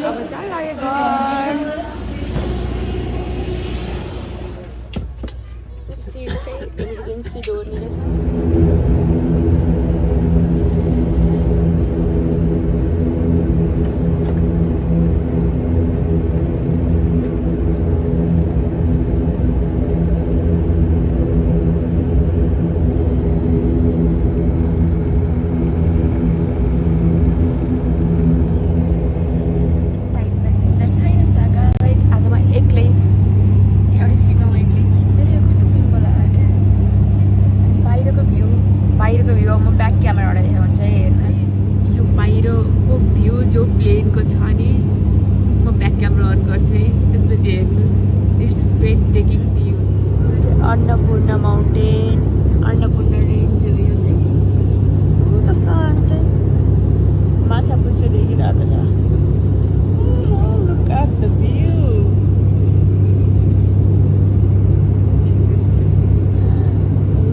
अब जान लाग्यो घर। सीट चाहिँ इमर्जेन्सी डोरनिर छ। अन्नपूर्ण माउन्टेन, अन्नपूर्ण रेन्ज हो यो चाहिँ। त सानो चाहिँ माछा पुच्छ्रे देखिरहेको छ। Look at the view.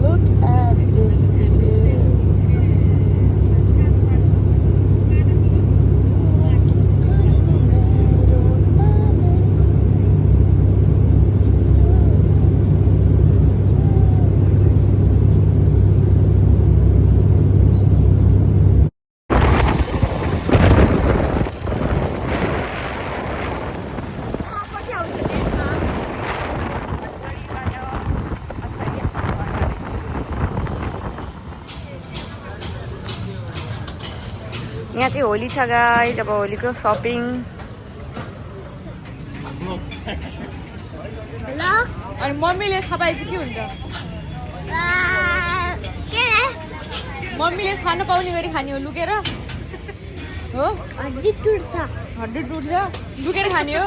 Look at this view. यहाँ चाहिँ होली छ गाइस, अब होलीको सपिङ। अनि मम्मीले थाहा पाए चाहिँ के हुन्छ? मम्मीले खान पाउने गरी खाने हो लुकेर हो? हड्डी टुट्छ, लुकेर खाने हो।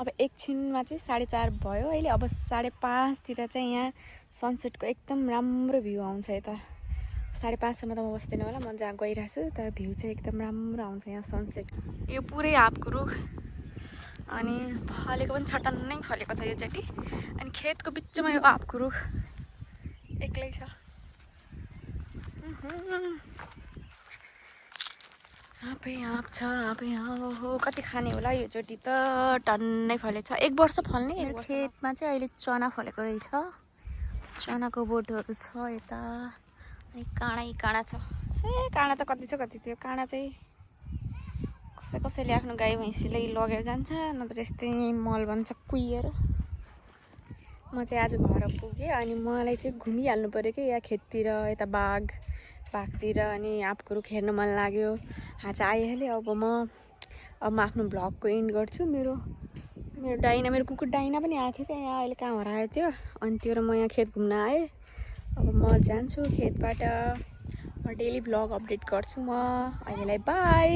अब एकछिनमा चाहिँ 4:30 भयो अहिले। अब 5:30तिर चाहिँ यहाँ सनसेटको एकदम राम्रो भ्यू आउँछ। यता 5:30सम्म त म बस्दैन होला, म जहाँ गइरहेको छु, तर भ्यू चाहिँ एकदम राम्रो आउँछ यहाँ सनसेट। यो पुरै आँपको रुख अनि फलेको पनि छटन्नै फलेको छ योचोटि। अनि खेतको बिचमा यो आँपको रुख एक्लै छ। आँपै आँप छ, आँपै आँप हो। कति खाने होला योचोटि त टन्नै फलेको छ। 1 वर्ष फल्ने। मेरो खेतमा चाहिँ अहिले चना फलेको रहेछ। चनाको बोटहरू छ यता। अनि काँडै छ। काँडा त कति छ। काँडा चाहिँ कसैले आफ्नो गाई भैँसीलाई लगेर जान्छ, नत्र यस्तै मल बन्छ कुहिएर। म चाहिँ आज घर पुगेँ अनि मलाई चाहिँ घुमिहाल्नु पऱ्यो कि या खेततिर, यता बाघतिर। अनि आँपको रुख हेर्न मन लाग्यो। आज आइहालेँ। अब म आफ्नो भ्लगको एन्ड गर्छु। मेरो कुकुर डाइना पनि आएको थियो क्या यहाँ। अहिले कहाँ हरायो थियो। अनि त्यो र म यहाँ खेत घुम्न आएँ। अब म जान्छु खेतबाट। म डेली भ्लग अपडेट गर्छु म। अहिलेलाई बाई।